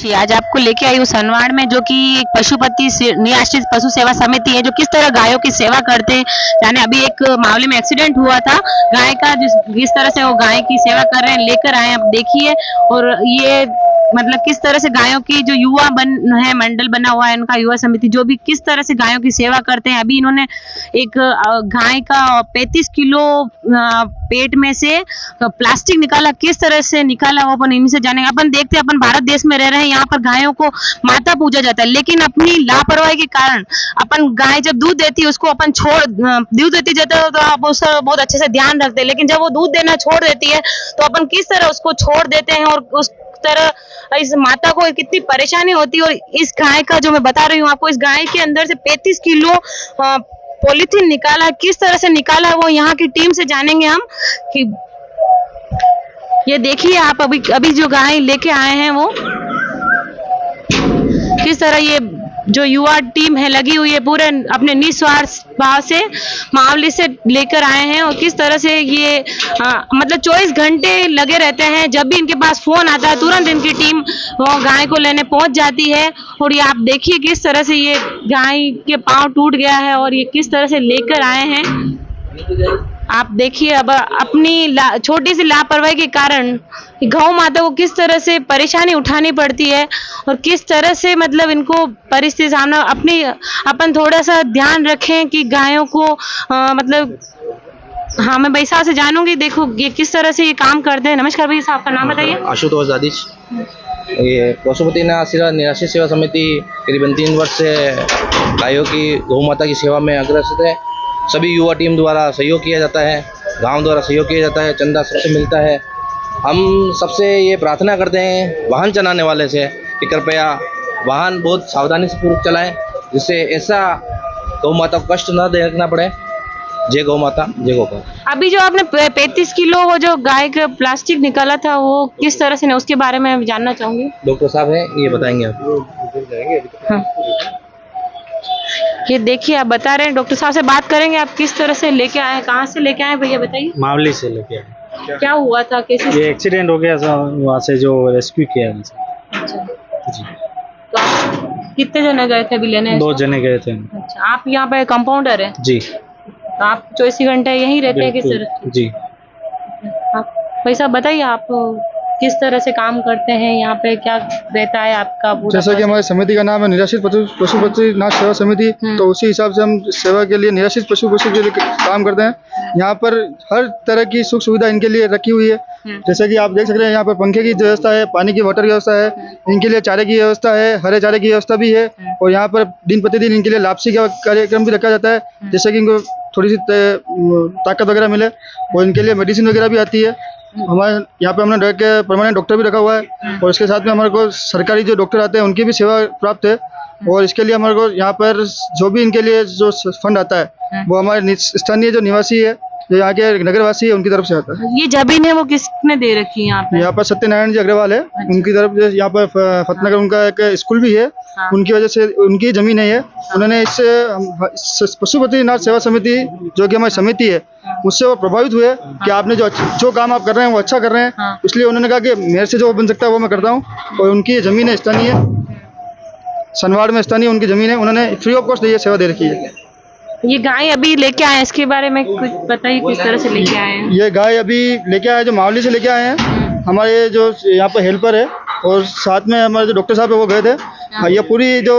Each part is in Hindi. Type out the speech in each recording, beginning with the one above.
जी, आज आपको लेके आई हूँ सनवाड़ में, जो कि एक निराश्रित पशु सेवा समिति है, जो किस तरह गायों की सेवा करते हैं। यानी अभी एक मामले में एक्सीडेंट हुआ था गाय का, जिस तरह से वो गाय की सेवा कर रहे हैं, लेकर आए हैं, आप देखिए। और ये मतलब किस तरह से गायों की जो युवा है, मंडल बना हुआ है उनका, युवा समिति, जो भी किस तरह से गायों की सेवा करते हैं। अभी इन्होंने एक गाय का 35 किलो पेट में से प्लास्टिक निकाला, किस तरह से निकाला वो अपन इनसे जानेंगे। अपन देखते हैं, अपन भारत देश में रह रहे हैं, यहाँ पर गायों को माता पूजा जाता है, लेकिन अपनी लापरवाही के कारण अपन गाय जब दूध देती है उसको अपन दूध देती जाता है, तो आप उसका बहुत अच्छे से ध्यान रखते हैं, लेकिन जब वो दूध देना छोड़ देती है तो अपन किस तरह उसको छोड़ देते हैं, और उस तरह इस माता को कितनी परेशानी होती है। और इस गाय का जो मैं बता रही हूँ आपको, इस गाय के अंदर से 35 किलो पॉलीथीन निकाला, किस तरह से निकाला वो यहाँ की टीम से जानेंगे हम। कि ये देखिए आप, अभी जो गाय लेके आए हैं वो किस तरह, ये जो युवा टीम है लगी हुई है, पूरे अपने निस्वार्थ भाव से मामले से लेकर आए हैं। और किस तरह से ये मतलब 24 घंटे लगे रहते हैं, जब भी इनके पास फोन आता है तुरंत इनकी टीम वो गाय को लेने पहुंच जाती है। और ये आप देखिए किस तरह से ये गाय के पांव टूट गया है, और ये किस तरह से लेकर आए हैं, आप देखिए। अब अपनी छोटी सी लापरवाही के कारण गौ माता को किस तरह से परेशानी उठानी पड़ती है, और किस तरह से मतलब इनको परिस्थिति सामना अपन थोड़ा सा ध्यान रखें कि गायों को मतलब। हाँ, मैं भाई साहब से जानूंगी, देखो ये किस तरह से ये काम करते हैं। नमस्कार भैया साहब, आपका नाम बताइए। आशुतोष दादिश। ये पशुपति निराश्रित सेवा समिति करीबन 3 वर्ष से गायों की, गौ माता की सेवा में अग्रसर है। सभी युवा टीम द्वारा सहयोग किया जाता है, गांव द्वारा सहयोग किया जाता है, चंदा सबसे मिलता है। हम सबसे ये प्रार्थना करते हैं वाहन चलाने वाले से कि कृपया वाहन बहुत सावधानी से पूर्वक चलाएं, जिससे ऐसा गौ माता को कष्ट न देखना पड़े। जय गौ माता, जय गोपाल। अभी जो आपने 35 किलो वो जो गाय का प्लास्टिक निकाला था, वो किस तरह से, उसके बारे में जानना चाहूंगी। डॉक्टर साहब हैं, ये बताएंगे आप। हाँ, ये देखिए आप बता रहे हैं, डॉक्टर साहब से बात करेंगे। आप किस तरह से लेके आए, कहाँ से लेके आए भैया बताइए। मावली से लेके आए। क्या हुआ था, कैसे? ये एक्सीडेंट हो गया था, वहाँ से जो रेस्क्यू किया हमसे। अच्छा जी। तो आप कितने जने गए थे अभी लेने? 2 जने गए थे। अच्छा, आप यहाँ पे कंपाउंडर है? जी। तो आप 24 घंटे यहीं रहते हैं किस तरह? जी। आप भाई साहब बताइए, आप किस तरह से काम करते हैं यहाँ पे, क्या रहता है आपका? जैसा कि हमारी समिति का नाम है निराश्रित पशुपतिनाथ सेवा समिति, तो उसी हिसाब से हम सेवा के लिए निराश्रित पशु के लिए काम करते हैं। यहाँ पर हर तरह की सुख सुविधा इनके लिए रखी हुई है। जैसे कि आप देख सकते हैं, यहाँ पर पंखे की व्यवस्था है, पानी की वाटर की व्यवस्था है, इनके लिए चारे की व्यवस्था है, हरे चारे की व्यवस्था भी है। और यहाँ पर दिन प्रतिदिन इनके लिए लापसी का कार्यक्रम भी रखा जाता है, जिससे कि इनको थोड़ी सी ताकत वगैरह मिले। और इनके लिए मेडिसिन वगैरह भी आती है। हमारे यहाँ पे हमने परमानेंट डॉक्टर भी रखा हुआ है, और इसके साथ में हमारे को सरकारी जो डॉक्टर आते हैं उनकी भी सेवा प्राप्त है। और इसके लिए हमारे को यहाँ पर जो भी इनके लिए जो फंड आता है वो हमारे स्थानीय जो निवासी है, जो यहाँ के नगरवासी है, उनकी तरफ से आता है। ये जमीन है वो किसने दे रखी है यहाँ पर? सत्यनारायण जी अग्रवाल है। अच्छा। उनकी तरफ से यहाँ पर फतनगर उनका एक स्कूल भी है। हाँ। उनकी वजह से उनकी जमीन है ये। हाँ। उन्होंने इससे पशुपतिनाथ सेवा समिति जो कि हमारी समिति है, उससे वो प्रभावित हुए। हाँ। कि आपने जो काम आप कर रहे हैं वो अच्छा कर रहे हैं। हाँ। इसलिए उन्होंने कहा कि मेरे से जो बन सकता है वो मैं करता हूँ। और उनकी जमीन है स्थानीय, सनवाड़ में स्थानीय उनकी जमीन है, उन्होंने फ्री ऑफ कॉस्ट ये सेवा दे रखी है। ये गाय अभी लेके आए, इसके बारे में कुछ बताइए, किस तरह से लेके आए हैं? ये गाय अभी लेके आए, जो मावली से लेके आए हैं। हमारे जो यहाँ पर हेल्पर है और साथ में हमारे जो डॉक्टर साहब है वो गए थे। हाँ। ये पूरी जो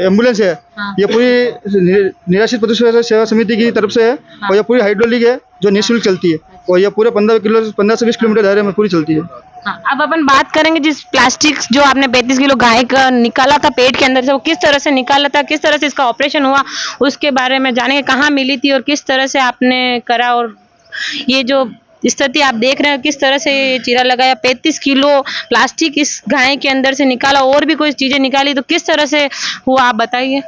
एम्बुलेंस है, हाँ। ये पूरी निराश्रित पशु सेवा समिति की तरफ से है। हाँ। और ये पूरी हाइड्रोलिक है जो निःशुल्क चलती है, और ये पूरे 15 से 20 किलोमीटर दायरे में पूरी चलती है। हाँ, अब अपन बात करेंगे जिस प्लास्टिक जो आपने 35 किलो गाय का निकाला था पेट के अंदर से, वो किस तरह से निकाला था, किस तरह से इसका ऑपरेशन हुआ, उसके बारे में जानेंगे। कहाँ मिली थी और किस तरह से आपने करा, और ये जो स्थिति आप देख रहे हैं किस तरह से चीरा लगाया, 35 किलो प्लास्टिक इस गाय के अंदर से निकाला, और भी कुछ चीजें निकाली, तो किस तरह से हुआ आप बताइए।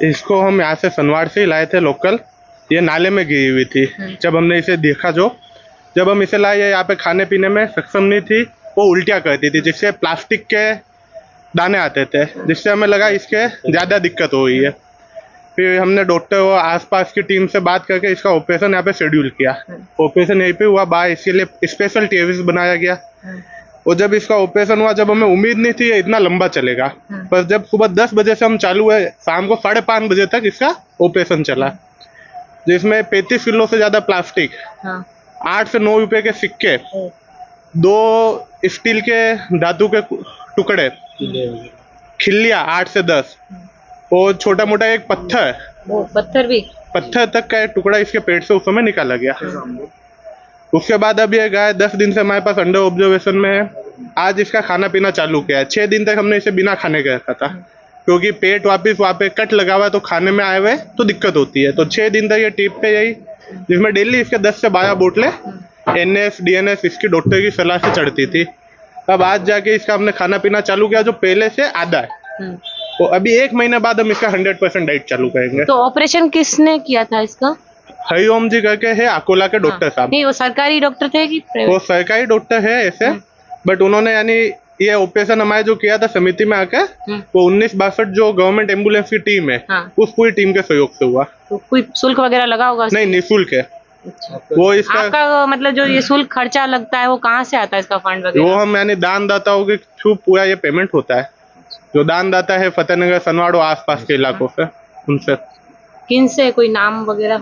इसको हम यहाँ से सनवाड़ से ही लाए थे लोकल। ये नाले में गिरी हुई थी। जब हमने इसे देखा, जब हम इसे लाए, यहाँ पे खाने पीने में सक्षम नहीं थी, वो उल्टियाँ करती थी, जिससे प्लास्टिक के दाने आते थे, जिससे हमें लगा इसके ज़्यादा दिक्कत हो रही है। फिर हमने डॉक्टर और आसपास की टीम से बात करके इसका ऑपरेशन यहाँ पे शेड्यूल किया। ऑपरेशन यहीं पे हुआ, बाहर इसके लिए स्पेशल टेरिस बनाया गया। और जब इसका ऑपरेशन हुआ, जब हमें उम्मीद नहीं थी ये इतना लंबा चलेगा, पर जब सुबह 10 बजे से हम चालू हुए, शाम को 5:30 बजे तक इसका ऑपरेशन चला, जिसमें 35 किलो से ज्यादा प्लास्टिक, 8 से 9 रुपए के सिक्के, 2 स्टील के धातु के टुकड़े, खिल्लियां 8 से 10, और छोटा मोटा एक पत्थर तक का एक टुकड़ा इसके पेट से उस समय निकाला गया। उसके बाद अब ये गाय 10 दिन से हमारे पास अंडर ऑब्जर्वेशन में है। आज इसका खाना पीना चालू किया है। 6 दिन तक हमने इसे बिना खाने के रखा था, क्योंकि पेट वापिस वहाँ पे कट लगा हुआ है, तो खाने में आए हुए तो दिक्कत होती है। तो 6 दिन तक ये टिप पे यही, जिसमें डेली इसके 10 से 12 बोतलें NS DNS इसकी डॉक्टर की सलाह से चढ़ती थी। अब आज जाके इसका हमने खाना पीना चालू किया, जो पहले से आधा है। तो अभी 1 महीने बाद हम इसका 100% डाइट चालू करेंगे। तो ऑपरेशन किसने किया था इसका? हरिओम जी करके है अकोला के डॉक्टर साहब। नहीं, वो सरकारी डॉक्टर थे कि प्राइवेट? वो सरकारी डॉक्टर है ऐसे, बट उन्होंने यानी ये ऑपरेशन हमारे जो किया था समिति में आकर, वो 1962 जो गवर्नमेंट एम्बुलेंस की टीम है, उस पूरी टीम के सहयोग से हुआ। तो कोई शुल्क वगैरह लगा होगा? नहीं, निःशुल्क है। वो इसका आपका मतलब जो ये शुल्क खर्चा लगता है वो कहाँ से आता है, इसका फंड वगैरह? वो हम यानी दानदाताओं के थ्रू पूरा ये पेमेंट होता है। जो दानदाता है फतेहनगर, सनवाड़ और आसपास के इलाकों से, उनसे। किन से, कोई नाम वगैरह?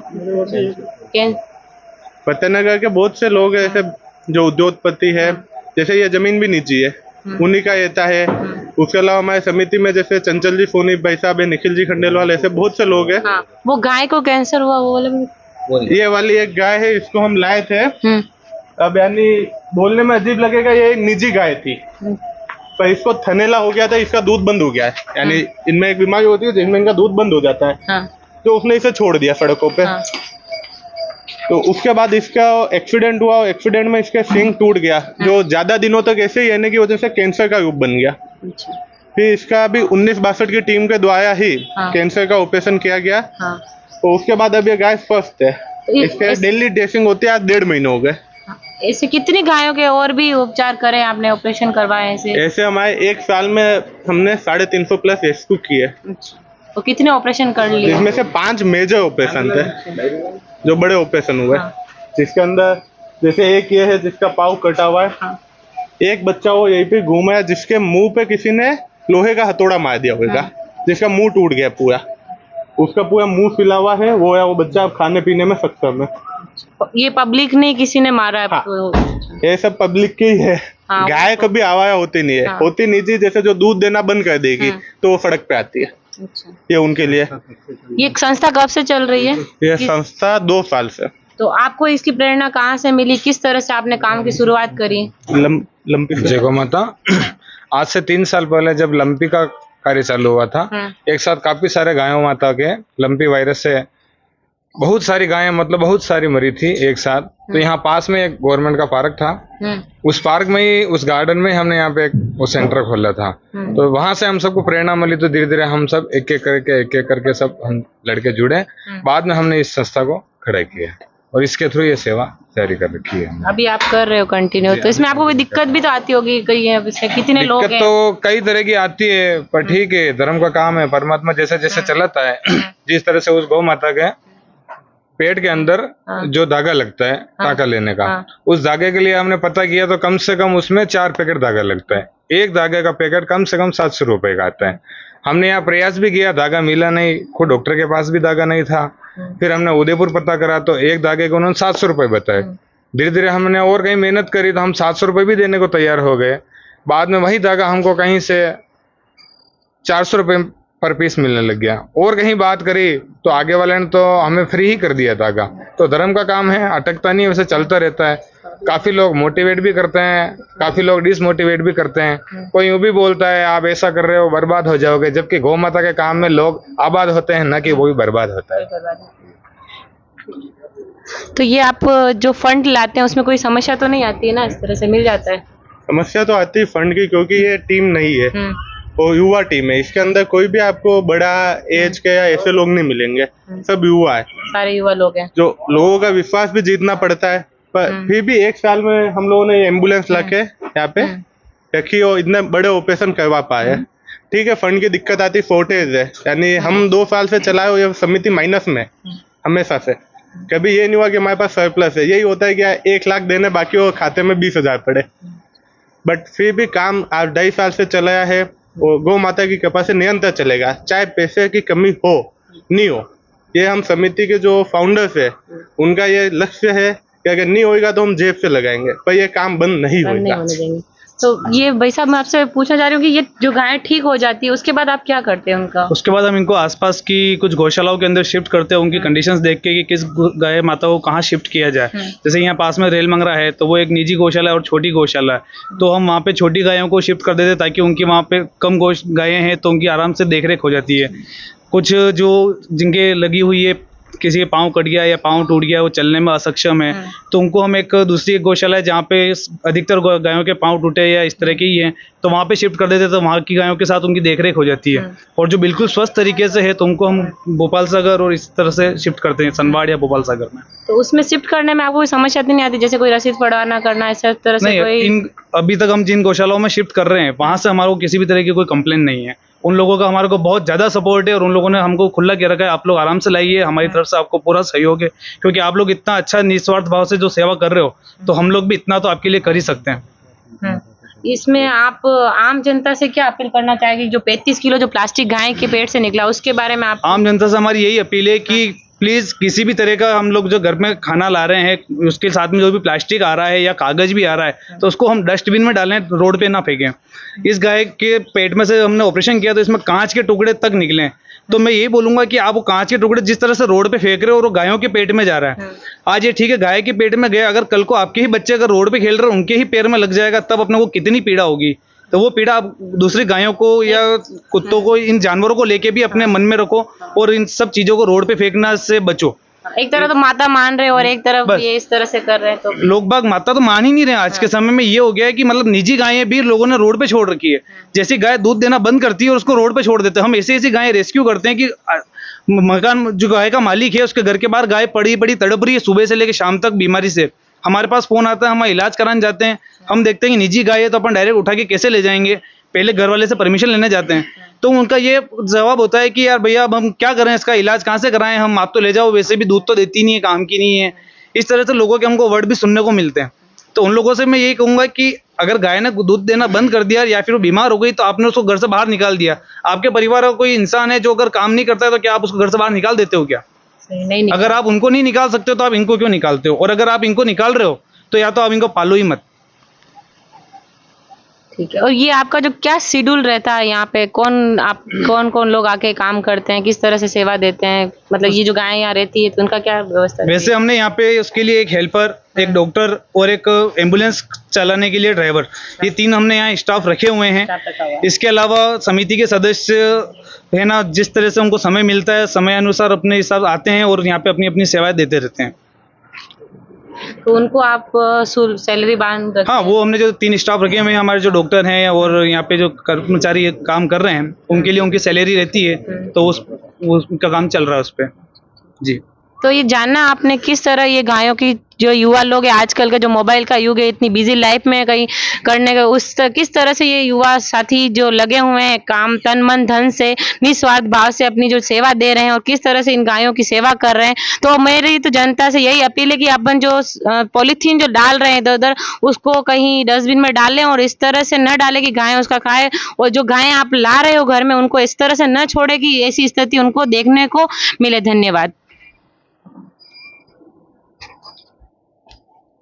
फतेहनगर के बहुत से लोग ऐसे जो उद्योगपति है, जैसे ये जमीन भी निजी है, उन्हीं का रहता है। उसके अलावा हमारे समिति में जैसे चंचल जी सोनी भाई साहब है, निखिल जी खंडेलवाल, ऐसे बहुत से लोग हैं। वो गाय को कैंसर हुआ वो वाला? ये वाली एक गाय है, इसको हम लाए थे। अब यानी बोलने में अजीब लगेगा, ये एक निजी गाय थी, पर इसको थनेला हो गया था, इसका दूध बंद हो गया है। यानी इनमें एक बीमारी होती है जिनमें इनका दूध बंद हो जाता है, तो उसने इसे छोड़ दिया सड़कों पे। तो उसके बाद इसका एक्सीडेंट हुआ, एक्सीडेंट में इसका सींग टूट गया, जो ज्यादा दिनों तक ऐसे ही रहने की वजह से कैंसर का रूप बन गया। फिर इसका अभी 1962 की टीम के द्वारा ही कैंसर का ऑपरेशन किया गया। तो उसके बाद अब ये गाय स्वस्थ है। इसके डेली ड्रेसिंग होती है, आज 1.5 महीने हो गए। ऐसे कितनी गायों के और भी उपचार करे आपने, ऑपरेशन करवाए ऐसे हमारे 1 साल में हमने 350 प्लस रेस्क्यू किए। तो कितने ऑपरेशन कर लिए? जिसमें से 5 मेजर ऑपरेशन थे, जो बड़े ऑपरेशन हुए। जिसके अंदर जैसे एक ये है जिसका पाँव कटा हुआ है, एक बच्चा वो यहीं पे घूमा है जिसके मुंह पे किसी ने लोहे का हथौड़ा मार दिया होगा, जिसका मुंह टूट गया पूरा, उसका पूरा मुंह फिला हुआ है। वो बच्चा अब खाने पीने में सक्षम है। ये पब्लिक नहीं किसी ने मारा है? ये सब पब्लिक की ही है। गाय कभी आवाया होती नहीं है, होती निजी, जैसे जो दूध देना बंद कर देगी तो वो सड़क पे आती है। ये उनके लिए। ये संस्था कब से चल रही है? ये संस्था 2 साल से। तो आपको इसकी प्रेरणा कहाँ से मिली, किस तरह से आपने काम की शुरुआत करी? लंपी जय गौ माता। आज से 3 साल पहले जब लंपी का कार्य चालू हुआ था, एक साथ काफी सारे गायों माता के लंपी वायरस से बहुत सारी गायें, मतलब बहुत सारी मरी थी एक साथ। तो यहाँ पास में एक गवर्नमेंट का पार्क था, उस पार्क में ही, उस गार्डन में हमने यहाँ पे एक सेंटर खोला था। तो वहां से हम सबको प्रेरणा मिली, तो धीरे धीरे हम सब एक एक करके सब हम लड़के जुड़े। बाद में हमने इस संस्था को खड़ा किया और इसके थ्रू ये सेवा जारी कर रखी है। अभी आप कर रहे हो कंटिन्यू, तो इसमें आपको कोई दिक्कत भी तो आती होगी? कितने लोग हैं? तो कई तरह की आती है, पर ठीक है, धर्म का काम है, परमात्मा जैसे जैसे चलाता है। जिस तरह से उस गौ माता के पेट के अंदर जो धागा लगता है टाका लेने का, उस धागे के लिए हमने पता किया तो कम से कम उसमें 4 पैकेट धागा लगता है। एक धागे का पैकेट कम से कम 700 रुपए का आता है। हमने यहाँ प्रयास भी किया, धागा मिला नहीं, खुद डॉक्टर के पास भी धागा नहीं था। फिर हमने उदयपुर पता करा तो एक धागे को उन्होंने 700 रुपए बताए। धीरे धीरे हमने और कहीं मेहनत करी तो हम 700 रुपए भी देने को तैयार हो गए। बाद में वही धागा हमको कहीं से 400 रुपए पर पीस मिलने लग गया। और कहीं बात करी तो आगे वाले ने तो हमें फ्री ही कर दिया धागा। तो धर्म का काम है, अटकता नहीं, वैसे चलता रहता है। काफी लोग मोटिवेट भी करते हैं, काफी लोग डिसमोटिवेट भी करते हैं। कोई यूं भी बोलता है आप ऐसा कर रहे हो बर्बाद हो जाओगे, जबकि गौ माता के काम में लोग आबाद होते हैं, न कि वो भी बर्बाद होता है। तो ये आप जो फंड लाते हैं उसमें कोई समस्या तो नहीं आती है ना? इस तरह से मिल जाता है? समस्या तो आती है फंड की, क्योंकि ये टीम नहीं है, वो युवा टीम है। इसके अंदर कोई भी आपको बड़ा एज के या ऐसे लोग नहीं मिलेंगे, सब युवा है, सारे युवा लोग हैं। जो लोगों का विश्वास भी जीतना पड़ता है। पर फिर भी 1 साल में हम लोगों ने एम्बुलेंस लाके यहाँ पे रखी और इतने बड़े ऑपरेशन करवा पाए। ठीक है, फंड की दिक्कत आती, शॉर्टेज है। यानी हम 2 साल से चलाए हुए समिति माइनस में हमेशा से, कभी ये नहीं हुआ कि हमारे पास सरप्लस है। यही होता है कि 1 लाख देने बाकी और खाते में 20,000 पड़े। बट फिर भी काम आज 2.5 साल से चलाया है और गौ माता की कृपा से निरंतर चलेगा, चाहे पैसे की कमी हो नहीं हो। ये हम समिति के जो फाउंडर्स है उनका ये लक्ष्य है कि अगर नहीं होएगा तो हम जेब से लगाएंगे, पर ये काम बंद नहीं बंद नहीं होगा। होने देंगे। तो ये भाई साहब मैं आपसे पूछना चाह रही हूँ कि ये जो गाय ठीक हो जाती है उसके बाद आप क्या करते हैं उनका? उसके बाद हम इनको आसपास की कुछ गौशालाओं के अंदर शिफ्ट करते हैं, उनकी कंडीशंस देख के कि किस गाय माता को कहाँ शिफ्ट किया जाए। जैसे यहाँ पास में रेल मंगरा है तो वो एक निजी गौशाला है और छोटी गौशाला है, तो हम वहाँ पे छोटी गायों को शिफ्ट कर देते हैं ताकि उनकी वहाँ पे कम गायें हैं तो उनकी आराम से देखरेख हो जाती है। कुछ जो जिनके लगी हुई है, किसी के पाँव कट गया या पाँव टूट गया, वो चलने में असक्षम है, तो उनको हम एक दूसरी गौशाला है जहाँ पे अधिकतर गायों के पाँव टूटे या इस तरह के ही हैं तो वहाँ पे शिफ्ट कर देते हैं, तो वहाँ की गायों के साथ उनकी देखरेख हो जाती है। और जो बिल्कुल स्वस्थ तरीके से है तो उनको हम भोपाल सागर और इस तरह से शिफ्ट करते हैं, सनवाड़ या भोपाल सागर में। तो उसमें शिफ्ट करने में आपको कोई समस्या तो नहीं आती, जैसे कोई रसीद पढ़वाना करना इस तरह से नहीं, कोई? अभी तक हम जिन गौशालाओं में शिफ्ट कर रहे हैं वहाँ से हमारे को किसी भी तरह की कोई कंप्लेन नहीं है। उन लोगों का हमारे को बहुत ज़्यादा सपोर्ट है और उन लोगों ने हमको खुला किया रखा है, आप लोग आराम से लाइए, हमारी तरफ से आपको पूरा सहयोग है, क्योंकि आप लोग इतना अच्छा निस्वार्थ भाव से जो सेवा कर रहे हो तो हम लोग भी इतना तो आपके लिए कर ही सकते हैं। इसमें आप आम जनता से क्या अपील करना चाहेंगे? जो 35 किलो जो प्लास्टिक गाय के पेट से निकला उसके बारे में आप? आम जनता से हमारी यही अपील है कि प्लीज़ किसी भी तरह का हम लोग जो घर में खाना ला रहे हैं उसके साथ में जो भी प्लास्टिक आ रहा है या कागज़ भी आ रहा है तो उसको हम डस्टबिन में डालें, रोड पे ना फेंकें। इस गाय के पेट में से हमने ऑपरेशन किया तो इसमें कांच के टुकड़े तक निकले, तो मैं यही बोलूंगा कि आप वो कांच के टुकड़े जिस तरह से रोड पे फेंक रहे हो और वो गायों के पेट में जा रहा है, आज ये ठीक है गाय के पेट में गया, अगर कल को आपके ही बच्चे अगर रोड पे खेल रहे हैं उनके ही पैर में लग जाएगा तब अपने को कितनी पीड़ा होगी। तो वो पीड़ा आप दूसरी गायों को या कुत्तों को, इन जानवरों को लेके भी अपने मन में रखो और इन सब चीज़ों को रोड पे फेंकना से बचो। एक तरह तो माता मान रहे और एक तरफ बस। ये इस तरह से कर रहे हैं तो लोग बाग माता तो मान ही नहीं रहे। आज के समय में ये हो गया है कि मतलब निजी गायें भी लोगों ने रोड पे छोड़ रखी है। जैसी गाय दूध देना बंद करती है और उसको रोड पे छोड़ देते हैं। हम ऐसी ऐसी गायें रेस्क्यू करते हैं कि मकान जो गाय का मालिक है उसके घर के बाहर गाय पड़ी पड़ी तड़प रही है सुबह से लेकर शाम तक बीमारी से, हमारे पास फोन आता है, हम इलाज कराने जाते हैं, हम देखते हैं कि निजी गाय है तो अपन डायरेक्ट उठा के कैसे ले जाएंगे, पहले घर वाले से परमिशन लेने जाते हैं। तो उनका ये जवाब होता है कि यार भैया अब हम क्या करें, इसका इलाज कहाँ से कराएं, हम आप तो ले जाओ, वैसे भी दूध तो देती नहीं है, काम की नहीं है। इस तरह से लोगों के हमको वर्ड भी सुनने को मिलते हैं। तो उन लोगों से मैं यही कहूंगा कि अगर गाय ने दूध देना बंद कर दिया या फिर वो बीमार हो गई तो आपने उसको घर से बाहर निकाल दिया। आपके परिवार का कोई इंसान है जो अगर काम नहीं करता है तो क्या आप उसको घर से बाहर निकाल देते हो क्या? नहीं अगर आप उनको नहीं निकाल सकते हो तो आप इनको क्यों निकालते हो? और अगर आप इनको निकाल रहे हो तो या तो आप इनको पालो ही मत। ठीक है। और ये आपका जो क्या शेड्यूल रहता है यहाँ पे, कौन कौन लोग आके काम करते हैं, किस तरह से सेवा देते हैं, मतलब ये जो गाय यहाँ रहती है तो उनका क्या व्यवस्था है? वैसे हमने यहाँ पे उसके लिए एक हेल्पर, एक डॉक्टर और एक एम्बुलेंस चलाने के लिए ड्राइवर, ये 3 हमने यहाँ स्टाफ रखे हुए हैं। इसके अलावा समिति के सदस्य है ना, जिस तरह से उनको समय मिलता है समय अनुसार अपने हिसाब आते हैं और यहाँ पे अपनी अपनी सेवाएं देते रहते हैं। तो उनको आप सैलरी बांध रखते हाँ, हैं? वो हमने जो 3 स्टाफ रखे हुए हैं, हमारे जो डॉक्टर हैं और यहाँ पे जो कर्मचारी काम कर रहे हैं उनके लिए उनकी सैलरी रहती है, तो उसका काम चल रहा है उस पर। जी। तो ये जानना आपने किस तरह ये गायों की जो युवा लोग है, आजकल का जो मोबाइल का युग है, इतनी बिजी लाइफ में कहीं करने का किस तरह से ये युवा साथी जो लगे हुए हैं काम तन मन धन से निस्वार्थ भाव से अपनी जो सेवा दे रहे हैं और किस तरह से इन गायों की सेवा कर रहे हैं। तो मेरी तो जनता से यही अपील है कि अपन जो पॉलीथीन जो डाल रहे हैं इधर उधर उसको कहीं डस्टबिन में डालें और इस तरह से न डालें कि गायें उसका खाए, और जो गायें आप ला रहे हो घर में उनको इस तरह से न छोड़े कि ऐसी स्थिति उनको देखने को मिले। धन्यवाद।